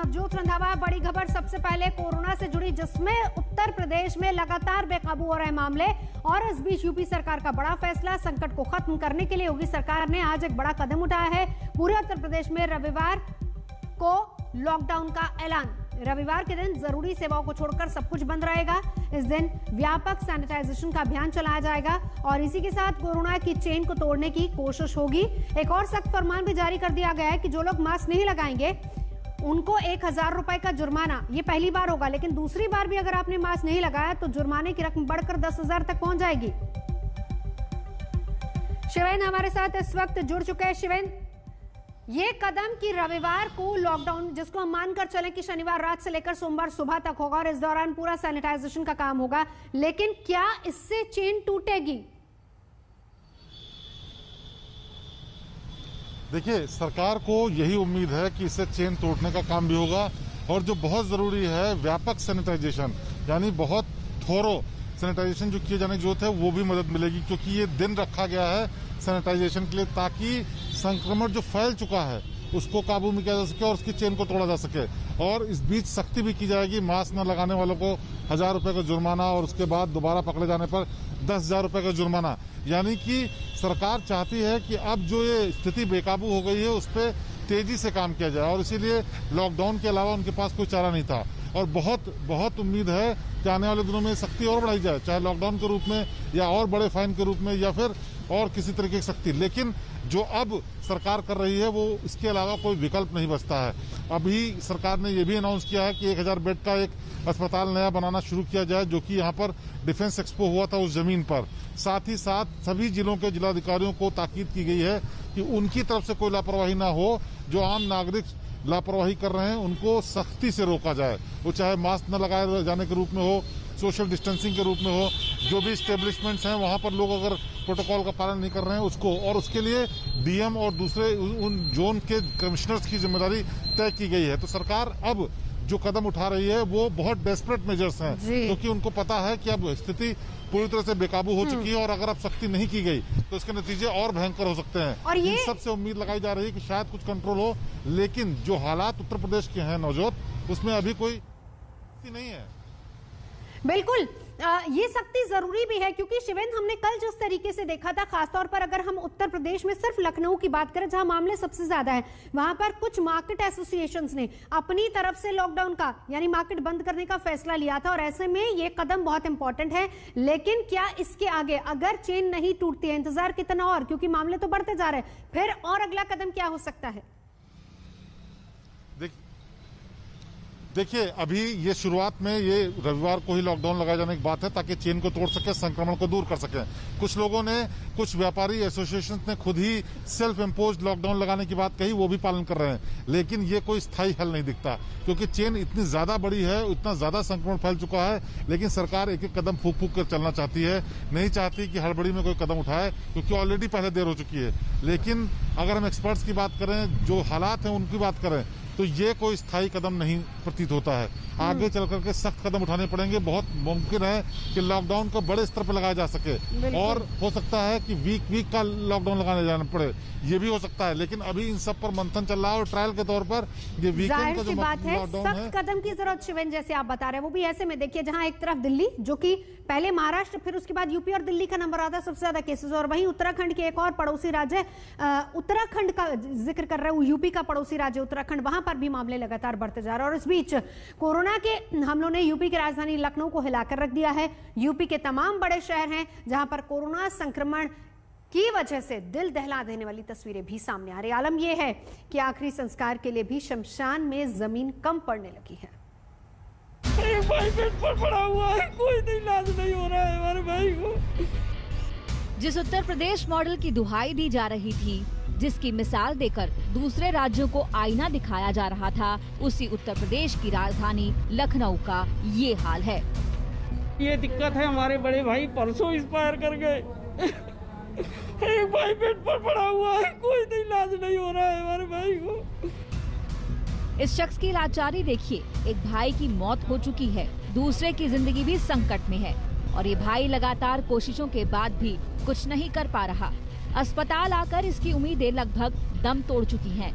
नवजोत रंधावा, बड़ी खबर सबसे पहले कोरोना से जुड़ी, जिसमें उत्तर प्रदेश में लगातार बेकाबू हो रहे मामले और इस बीच यूपी सरकार का बड़ा फैसला। संकट को खत्म करने के लिए योगी सरकार ने आज एक बड़ा कदम उठाया है। पूरे उत्तर प्रदेश में रविवार को लॉकडाउन का ऐलान। रविवार के दिन जरूरी सेवाओं को छोड़कर सब कुछ बंद रहेगा। इस दिन व्यापक सैनिटाइजेशन का अभियान चलाया जाएगा और इसी के साथ कोरोना की चेन को तोड़ने की कोशिश होगी। एक और सख्त फरमान भी जारी कर दिया गया है कि जो लोग मास्क नहीं लगाएंगे उनको 1000 रुपए का जुर्माना। ये पहली बार होगा, लेकिन दूसरी बार भी अगर आपने मास्क नहीं लगाया तो जुर्माने की रकम बढ़कर 10,000 तक पहुंच जाएगी। शिवेन हमारे साथ इस वक्त जुड़ चुके हैं। शिवेन, ये कदम कि रविवार को लॉकडाउन, जिसको हम मानकर चलें कि शनिवार रात से लेकर सोमवार सुबह तक होगा और इस दौरान पूरा सैनिटाइजेशन का काम होगा, लेकिन क्या इससे चेन टूटेगी? देखिए, सरकार को यही उम्मीद है कि इससे चेन तोड़ने का काम भी होगा और जो बहुत जरूरी है व्यापक सैनिटाइजेशन, यानी बहुत थोरो सैनिटाइजेशन जो किए जाने की जरूरत है, वो भी मदद मिलेगी, क्योंकि ये दिन रखा गया है सैनिटाइजेशन के लिए ताकि संक्रमण जो फैल चुका है उसको काबू में किया जा सके और उसकी चेन को तोड़ा जा सके। और इस बीच सख्ती भी की जाएगी। मास्क न लगाने वालों को 1000 रुपए का जुर्माना और उसके बाद दोबारा पकड़े जाने पर 10,000 रुपए का जुर्माना। यानी कि सरकार चाहती है कि अब जो ये स्थिति बेकाबू हो गई है उस पर तेजी से काम किया जाए और इसीलिए लॉकडाउन के अलावा उनके पास कोई चारा नहीं था। और बहुत उम्मीद है कि आने वाले दिनों में सख्ती और बढ़ाई जाए, चाहे लॉकडाउन के रूप में या और बड़े फाइन के रूप में या फिर और किसी तरीके की सख्ती। लेकिन जो अब सरकार कर रही है वो इसके अलावा कोई विकल्प नहीं बचता है। अभी सरकार ने ये भी अनाउंस किया है कि 1000 बेड का एक अस्पताल नया बनाना शुरू किया जाए, जो कि यहाँ पर डिफेंस एक्सपो हुआ था उस जमीन पर। साथ ही साथ सभी जिलों के जिलाधिकारियों को ताकीद की गई है कि उनकी तरफ से कोई लापरवाही ना हो। जो आम नागरिक लापरवाही कर रहे हैं उनको सख्ती से रोका जाए, वो चाहे मास्क न लगाए जाने के रूप में हो, सोशल डिस्टेंसिंग के रूप में हो। जो भी स्टेब्लिशमेंट्स हैं वहां पर लोग अगर प्रोटोकॉल का पालन नहीं कर रहे हैं उसको, और उसके लिए डीएम और दूसरे उन जोन के कमिश्नर्स की जिम्मेदारी तय की गई है। तो सरकार अब जो कदम उठा रही है वो बहुत डेस्परेट मेजर्स हैं, क्योंकि उनको पता है कि अब स्थिति पूरी तरह से बेकाबू हो चुकी है और अगर अब सख्ती नहीं की गई तो इसके नतीजे और भयंकर हो सकते हैं। और ये सबसे उम्मीद लगाई जा रही है कि शायद कुछ कंट्रोल हो, लेकिन जो हालात उत्तर प्रदेश के हैं नवजोत, उसमें अभी कोई नहीं है। बिल्कुल, ये सख्ती जरूरी भी है, क्योंकि शिवेंद्र, हमने कल जिस तरीके से देखा था, खासतौर पर अगर हम उत्तर प्रदेश में सिर्फ लखनऊ की बात करें जहां मामले सबसे ज्यादा है, वहां पर कुछ मार्केट एसोसिएशंस ने अपनी तरफ से लॉकडाउन का यानी मार्केट बंद करने का फैसला लिया था और ऐसे में ये कदम बहुत इंपॉर्टेंट है। लेकिन क्या इसके आगे अगर चेन नहीं टूटती है, इंतजार कितना और, क्योंकि मामले तो बढ़ते जा रहे हैं, फिर और अगला कदम क्या हो सकता है? देखिए, अभी ये शुरुआत में ये रविवार को ही लॉकडाउन लगाए जाने की बात है ताकि चेन को तोड़ सके, संक्रमण को दूर कर सके। कुछ लोगों ने, कुछ व्यापारी एसोसिएशन ने खुद ही सेल्फ इम्पोज्ड लॉकडाउन लगाने की बात कही, वो भी पालन कर रहे हैं। लेकिन ये कोई स्थायी हल नहीं दिखता, क्योंकि चेन इतनी ज्यादा बड़ी है, इतना ज्यादा संक्रमण फैल चुका है। लेकिन सरकार एक एक कदम फूक फूक कर चलना चाहती है, नहीं चाहती कि हड़बड़ी में कोई कदम उठाए, क्योंकि ऑलरेडी पहले देर हो चुकी है। लेकिन अगर हम एक्सपर्ट्स की बात करें, जो हालात हैं उनकी बात करें, तो ये कोई स्थायी कदम नहीं प्रतीत होता है। आगे चल करके सख्त कदम उठाने पड़ेंगे। बहुत मुमकिन है कि लॉकडाउन को बड़े स्तर पर लगाया जा सके और हो सकता है कि वीक का लॉकडाउन लगाने जाना पड़े, ये भी हो सकता है। लेकिन अभी इन सब पर मंथन चल रहा है और ट्रायल के तौर पर ये वीकेंड का जो लॉकडाउन है, सख्त कदम की जरूरत शिवेंद्र, जैसे आप बता रहे हैं। वो भी ऐसे में देखिए जहां एक तरफ दिल्ली, जो कि पहले महाराष्ट्र, फिर उसके बाद यूपी और दिल्ली का नंबर आता है सबसे ज्यादा केसेस, और वहीं उत्तराखंड के एक और पड़ोसी राज्य, उत्तराखंड का जिक्र कर रहे हैं, यूपी का पड़ोसी राज्य उत्तराखंड, वहां पर भी मामले लगातार बढ़ते जा रहे हैं। और इस बीच कोरोना के हमलों ने यूपी की राजधानी लखनऊ को हिलाकर रख दिया है। यूपी के तमाम बड़े शहर हैं जहां पर कोरोना संक्रमण की वजह से दिल दहला देने वाली तस्वीरें भी सामने आ रही। आलम यह है कि आखिरी संस्कार के लिए भी शमशान में जमीन कम पड़ने लगी है। एक भाई बेड पर पड़ा हुआ है, कोई इलाज नहीं हो रहा है हमारे भाई को। जिस उत्तर प्रदेश मॉडल की दुहाई दी जा रही थी, जिसकी मिसाल देकर दूसरे राज्यों को आईना दिखाया जा रहा था, उसी उत्तर प्रदेश की राजधानी लखनऊ का ये हाल है। ये दिक्कत है, हमारे बड़े भाई परसों एक्सपायर कर गए। एक भाई बेड पर पड़ा हुआ है, कोई इलाज नहीं हो रहा है हमारे भाई को। इस शख्स की लाचारी देखिए, एक भाई की मौत हो चुकी है, दूसरे की जिंदगी भी संकट में है और ये भाई लगातार कोशिशों के बाद भी कुछ नहीं कर पा रहा। अस्पताल आकर इसकी उम्मीदें लगभग दम तोड़ चुकी हैं।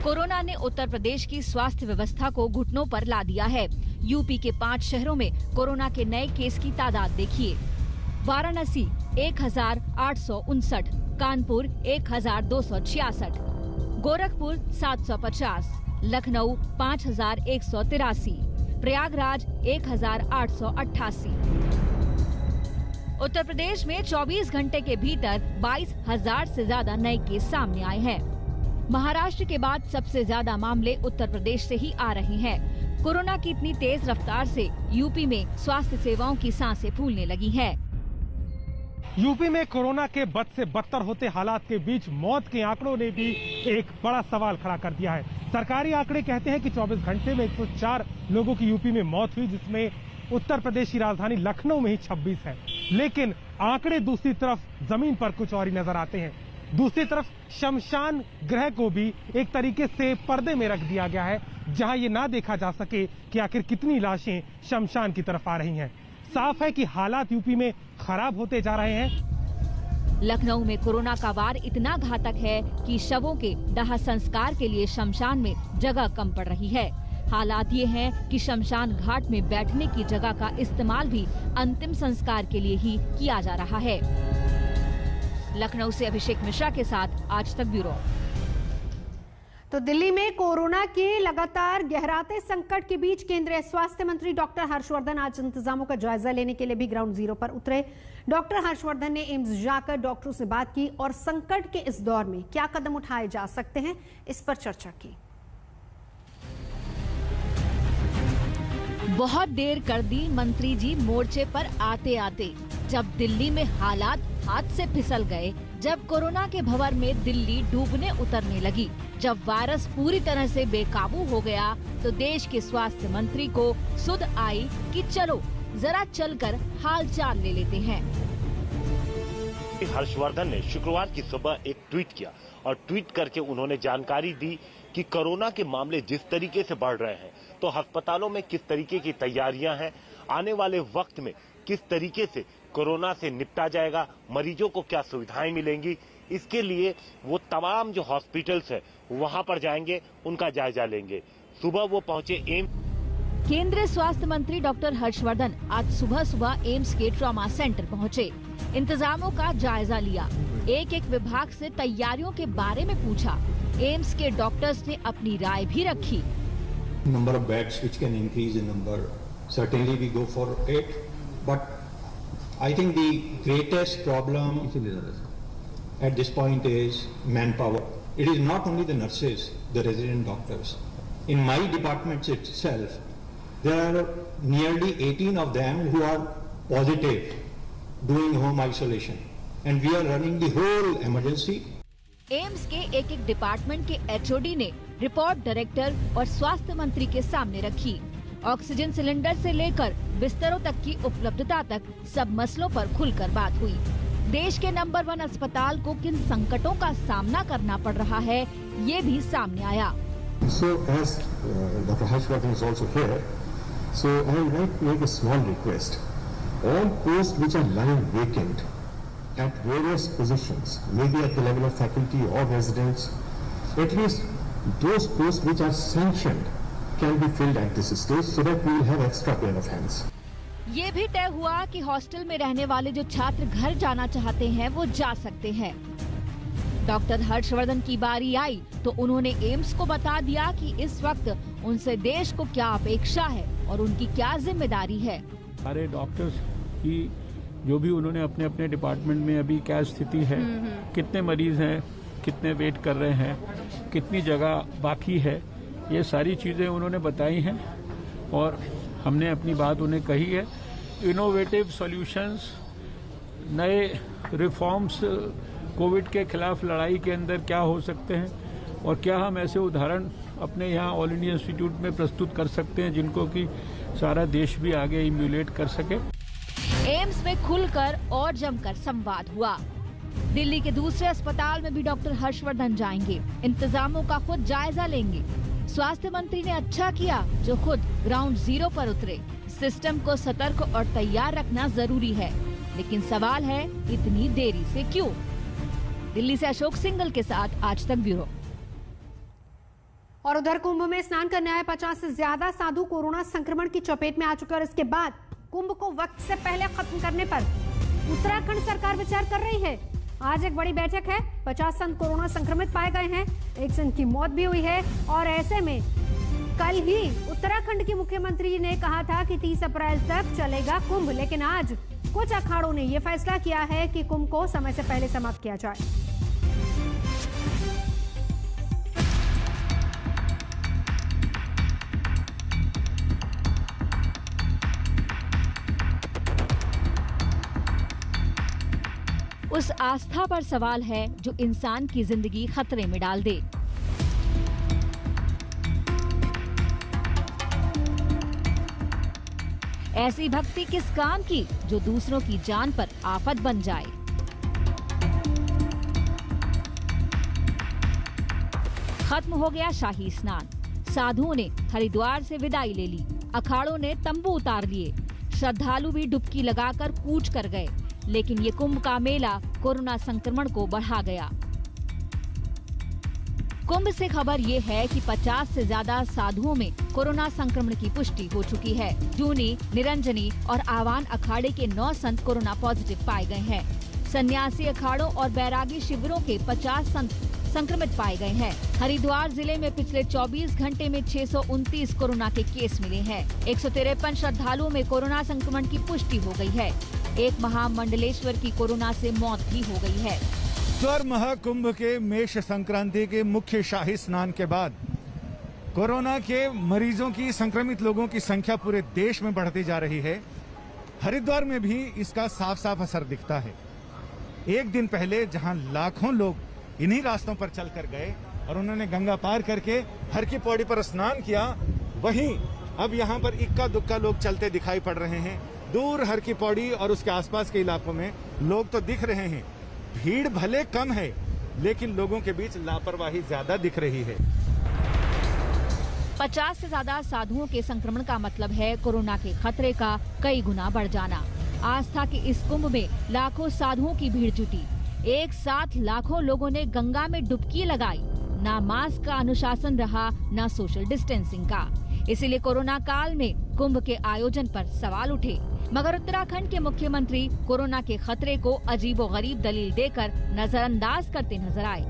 कोरोना ने उत्तर प्रदेश की स्वास्थ्य व्यवस्था को घुटनों पर ला दिया है। यूपी के 5 शहरों में कोरोना के नए केस की तादाद देखिए। वाराणसी 1859, कानपुर 1266, गोरखपुर 750, लखनऊ 5183, प्रयागराज 1888। उत्तर प्रदेश में 24 घंटे के भीतर 22,000 से ज्यादा नए केस सामने आए हैं। महाराष्ट्र के बाद सबसे ज्यादा मामले उत्तर प्रदेश से ही आ रहे हैं। कोरोना की इतनी तेज रफ्तार से यूपी में स्वास्थ्य सेवाओं की सांसें फूलने लगी हैं। यूपी में कोरोना के बद से बदतर होते हालात के बीच मौत के आंकड़ों ने भी एक बड़ा सवाल खड़ा कर दिया है। सरकारी आंकड़े कहते हैं कि 24 घंटे में 104 लोगों की यूपी में मौत हुई, जिसमें उत्तर प्रदेश की राजधानी लखनऊ में ही 26 है। लेकिन आंकड़े दूसरी तरफ जमीन पर कुछ और ही नजर आते हैं। दूसरी तरफ शमशान गृह को भी एक तरीके से पर्दे में रख दिया गया है, जहां ये ना देखा जा सके कि आखिर कितनी लाशें शमशान की तरफ आ रही हैं। साफ है कि हालात यूपी में खराब होते जा रहे हैं। लखनऊ में कोरोना का वार इतना घातक है कि शवों के दाह संस्कार के लिए शमशान में जगह कम पड़ रही है। हालात ये हैं कि शमशान घाट में बैठने की जगह का इस्तेमाल भी अंतिम संस्कार के लिए ही किया जा रहा है। लखनऊ से अभिषेक मिश्रा के साथ आज तक ब्यूरो। तो दिल्ली में कोरोना के लगातार गहराते संकट के बीच केंद्रीय स्वास्थ्य मंत्री डॉक्टर हर्षवर्धन आज इंतजामों का जायजा लेने के लिए भी ग्राउंड जीरो पर उतरे। डॉक्टर हर्षवर्धन ने एम्स जाकर डॉक्टरों से बात की और संकट के इस दौर में क्या कदम उठाए जा सकते हैं, इस पर चर्चा की। बहुत देर कर दी मंत्री जी मोर्चे पर आते आते। जब दिल्ली में हालात हाथ से फिसल गए, जब कोरोना के भंवर में दिल्ली डूबने उतरने लगी, जब वायरस पूरी तरह से बेकाबू हो गया, तो देश के स्वास्थ्य मंत्री को सुध आई कि चलो जरा चलकर हालचाल ले लेते हैं। हर्षवर्धन ने शुक्रवार की सुबह एक ट्वीट किया और ट्वीट करके उन्होंने जानकारी दी कि कोरोना के मामले जिस तरीके से बढ़ रहे हैं, तो अस्पतालों में किस तरीके की तैयारियां हैं, आने वाले वक्त में किस तरीके से कोरोना से निपटा जाएगा, मरीजों को क्या सुविधाएं मिलेंगी, इसके लिए वो तमाम जो हॉस्पिटल्स है वहां पर जाएंगे, उनका जायजा लेंगे। सुबह वो पहुंचे एम्स। केंद्रीय स्वास्थ्य मंत्री डॉक्टर हर्षवर्धन आज सुबह एम्स के ट्रॉमा सेंटर पहुंचे, इंतजामों का जायजा लिया, एक एक विभाग से तैयारियों के बारे में पूछा। एम्स के डॉक्टर्स ने अपनी राय भी रखी। Number of beds which can increase in number, certainly we go for it, but I think the greatest problem at this point is manpower. It is not only the nurses, the resident doctors. In my department itself, there are nearly 18 of them who are positive doing home isolation, and we are running the whole emergency. AIIMS के एक एक department के HOD ने report director और स्वास्थ्य मंत्री के सामने रखी। ऑक्सीजन सिलेंडर से लेकर बिस्तरों तक की उपलब्धता तक सब मसलों पर खुलकर बात हुई। देश के नंबर 1 अस्पताल को किन संकटों का सामना करना पड़ रहा है, ये भी सामने आया। So as Dr. Harshvardhan is also here, so I would like to make a small request. All posts which are lying vacant at various positions, maybe at the level of faculty or residents, at least those posts which are sanctioned can be filled at this stage so that we will have extra pair of hands. ये भी तय हुआ कि hostel में रहने वाले जो छात्र घर जाना चाहते हैं वो जा सकते हैं। डॉक्टर हर्षवर्धन की बारी आई तो उन्होंने एम्स को बता दिया कि इस वक्त उनसे देश को क्या अपेक्षा है और उनकी क्या जिम्मेदारी है। सारे डॉक्टर्स की जो भी उन्होंने अपने अपने डिपार्टमेंट में अभी क्या स्थिति है, कितने मरीज हैं, कितने वेट कर रहे हैं, कितनी जगह बाकी है, ये सारी चीज़ें उन्होंने बताई हैं और हमने अपनी बात उन्हें कही है। इनोवेटिव सॉल्यूशंस, नए रिफॉर्म्स कोविड के खिलाफ लड़ाई के अंदर क्या हो सकते हैं और क्या हम ऐसे उदाहरण अपने यहाँ ऑल इंडिया इंस्टीट्यूट में प्रस्तुत कर सकते हैं जिनको कि सारा देश भी आगे इम्यूलेट कर सके। एम्स में खुलकर और जमकर संवाद हुआ। दिल्ली के दूसरे अस्पताल में भी डॉक्टर हर्षवर्धन जाएंगे, इंतजामों का खुद जायजा लेंगे। स्वास्थ्य मंत्री ने अच्छा किया जो खुद ग्राउंड जीरो पर उतरे। सिस्टम को सतर्क और तैयार रखना जरूरी है, लेकिन सवाल है इतनी देरी से क्यों? दिल्ली से अशोक सिंघल के साथ आज तक ब्यूरो। और उधर कुंभ में स्नान करने आए 50 से ज्यादा साधु कोरोना संक्रमण की चपेट में आ चुके और इसके बाद कुंभ को वक्त से पहले खत्म करने पर उत्तराखंड सरकार विचार कर रही है। आज एक बड़ी बैठक है। 50 संत कोरोना संक्रमित पाए गए हैं, एक संत की मौत भी हुई है और ऐसे में कल ही उत्तराखंड के मुख्यमंत्री ने कहा था कि 30 अप्रैल तक चलेगा कुंभ, लेकिन आज कुछ अखाड़ों ने यह फैसला किया है कि कुंभ को समय से पहले समाप्त किया जाए। उस आस्था पर सवाल है जो इंसान की जिंदगी खतरे में डाल दे। ऐसी भक्ति किस काम की जो दूसरों की जान पर आफत बन जाए। खत्म हो गया शाही स्नान, साधुओं ने हरिद्वार से विदाई ले ली, अखाड़ों ने तंबू उतार लिए, श्रद्धालु भी डुबकी लगाकर कूच कर गए, लेकिन ये कुंभ का मेला कोरोना संक्रमण को बढ़ा गया। कुंभ से खबर ये है कि 50 से ज्यादा साधुओं में कोरोना संक्रमण की पुष्टि हो चुकी है। जूनी, निरंजनी और आवान अखाड़े के 9 संत कोरोना पॉजिटिव पाए गए हैं। सन्यासी अखाड़ों और बैरागी शिविरों के 50 संत संक्रमित पाए गए हैं। हरिद्वार जिले में पिछले 24 घंटे में 629 कोरोना के केस मिले हैं। 153 श्रद्धालुओं में कोरोना संक्रमण की पुष्टि हो गई है। एक महामंडलेश्वर की कोरोना से मौत भी हो गई है। स्वर महाकुंभ के मेष संक्रांति के मुख्य शाही स्नान के बाद कोरोना के मरीजों की, संक्रमित लोगों की संख्या पूरे देश में बढ़ती जा रही है। हरिद्वार में भी इसका साफ साफ असर दिखता है। एक दिन पहले जहां लाखों लोग इन्हीं रास्तों पर चलकर गए और उन्होंने गंगा पार करके हर की पौड़ी पर स्नान किया, वहीं अब यहां पर इक्का दुक्का लोग चलते दिखाई पड़ रहे हैं। दूर हर की पौड़ी और उसके आसपास के इलाकों में लोग तो दिख रहे हैं। भीड़ भले कम है, लेकिन लोगों के बीच लापरवाही ज्यादा दिख रही है। 50 से ज्यादा साधुओं के संक्रमण का मतलब है कोरोना के खतरे का कई गुना बढ़ जाना। आस्था के इस कुंभ में लाखों साधुओं की भीड़ जुटी। एक साथ लाखों लोगों ने गंगा में डुबकी लगाई। ना मास्क का अनुशासन रहा, ना सोशल डिस्टेंसिंग का। इसीलिए कोरोना काल में कुंभ के आयोजन पर सवाल उठे। मगर उत्तराखंड के मुख्यमंत्री कोरोना के खतरे को अजीबोगरीब दलील देकर नजरअंदाज करते नजर आए।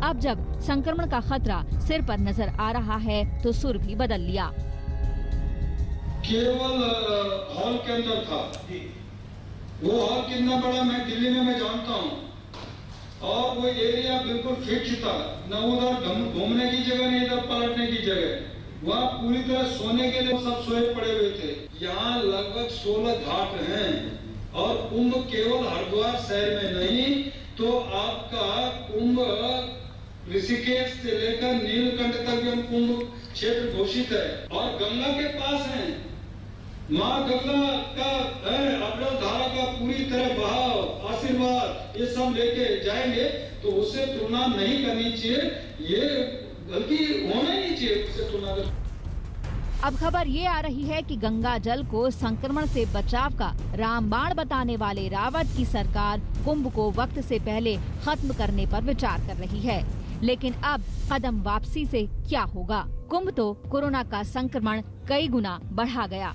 अब जब संक्रमण का खतरा सिर पर नजर आ रहा है तो सुर भी बदल लिया। केवल हॉल के अंदर था, वो हॉल कितना बड़ा मैं दिल्ली में मैं जानता हूँ, और वो एरिया बिल्कुल फिक्स था, न उधर घूमने की जगह नहीं इधर पलटने की जगह। वहाँ पूरी तरह सोने के लिए सब सोए पड़े हुए थे। यहाँ लगभग 16 घाट हैं और कुंभ केवल हरिद्वार शहर में नहीं, तो आपका कुंभ ऋषिकेश से लेकर नीलकंठ तक भी कुंभ क्षेत्र घोषित है और गंगा के पास है। माँ गंगा का अविरल धारा का पूरी तरह बहाव, आशीर्वाद ये सब लेके जाएंगे, तो उससे तुलना नहीं करनी चाहिए, ये बल्कि होना ही नहीं चाहिए उससे तुलना। अब खबर ये आ रही है कि गंगा जल को संक्रमण से बचाव का रामबाण बताने वाले रावत की सरकार कुंभ को वक्त से पहले खत्म करने पर विचार कर रही है। लेकिन अब कदम वापसी से क्या होगा? कुंभ तो कोरोना का संक्रमण कई गुना बढ़ा गया।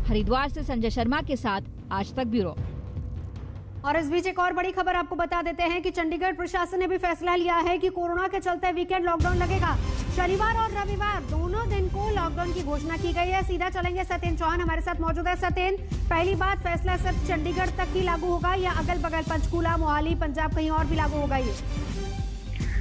हरिद्वार से संजय शर्मा के साथ आज तक ब्यूरो। और इस बीच एक और बड़ी खबर आपको बता देते हैं कि चंडीगढ़ प्रशासन ने भी फैसला लिया है कि कोरोना के चलते वीकेंड लॉकडाउन लगेगा। शनिवार और रविवार दोनों दिन को लॉकडाउन की घोषणा की गई है। सीधा चलेंगे सत्येंद्र चौहान हमारे साथ मौजूद है। सत्येंद्र, पहली बात, फैसला सिर्फ चंडीगढ़ तक ही लागू होगा या अगल बगल पंचकूला, मोहाली, पंजाब कहीं और भी लागू होगा? ये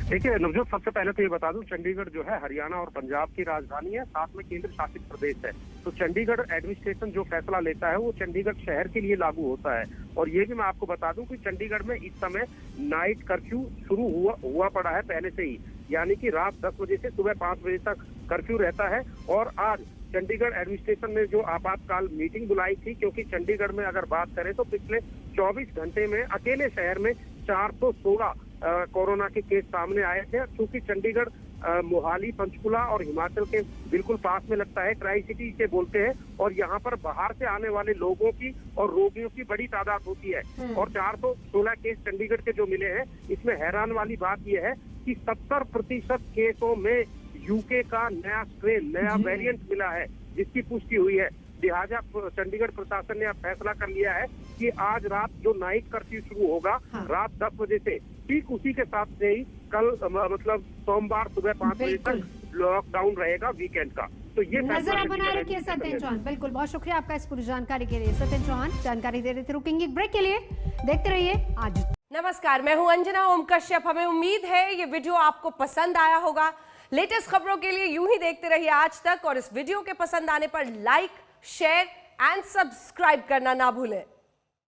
देखिए नवजोत, सबसे पहले तो ये बता दूं, चंडीगढ़ जो है हरियाणा और पंजाब की राजधानी है, साथ में केंद्र शासित प्रदेश है। तो चंडीगढ़ एडमिनिस्ट्रेशन जो फैसला लेता है वो चंडीगढ़ शहर के लिए लागू होता है। और ये भी मैं आपको बता दूं कि चंडीगढ़ में इस समय नाइट कर्फ्यू शुरू हुआ पड़ा है पहले से ही, यानी कि रात 10 बजे से सुबह 5 बजे तक कर्फ्यू रहता है। और आज चंडीगढ़ एडमिनिस्ट्रेशन ने जो आपातकाल मीटिंग बुलाई थी, क्योंकि चंडीगढ़ में अगर बात करें तो पिछले 24 घंटे में अकेले शहर में 416 कोरोना के केस सामने आए थे। क्योंकि चंडीगढ़ मोहाली, पंचकुला और हिमाचल के बिल्कुल पास में लगता है, ट्राई सिटी से बोलते हैं, और यहाँ पर बाहर से आने वाले लोगों की और रोगियों की बड़ी तादाद होती है। और 416 केस चंडीगढ़ के जो मिले हैं, इसमें हैरान वाली बात यह है कि 70% केसों में यूके का नया स्ट्रेन, नया वेरिएंट मिला है जिसकी पुष्टि हुई है। लिहाजा चंडीगढ़ प्रशासन ने अब फैसला कर लिया है कि आज रात जो नाइट कर्फ्यू शुरू होगा रात 10 बजे से, ठीक उसी के साथ से ही कल मतलब सोमवार सुबह 5 बजे तक लॉकडाउन रहेगा वीकेंड का। तो ये नजर आप बनाए रखिए सत्येंद्र चौहान। बिल्कुल, बहुत शुक्रिया आपका इस पूरी जानकारी के लिए। सत्येंद्र चौहान जानकारी दे रहे थे। रुकेंगे एक ब्रेक के लिए, देखते रहिए आज। नमस्कार, मैं हूं अंजना ओम कश्यप। हमें उम्मीद है ये वीडियो आपको पसंद आया होगा। लेटेस्ट खबरों के लिए यूं ही देखते रहिए आज तक, और इस वीडियो के पसंद आने पर लाइक, शेयर एंड सब्सक्राइब करना ना भूलें।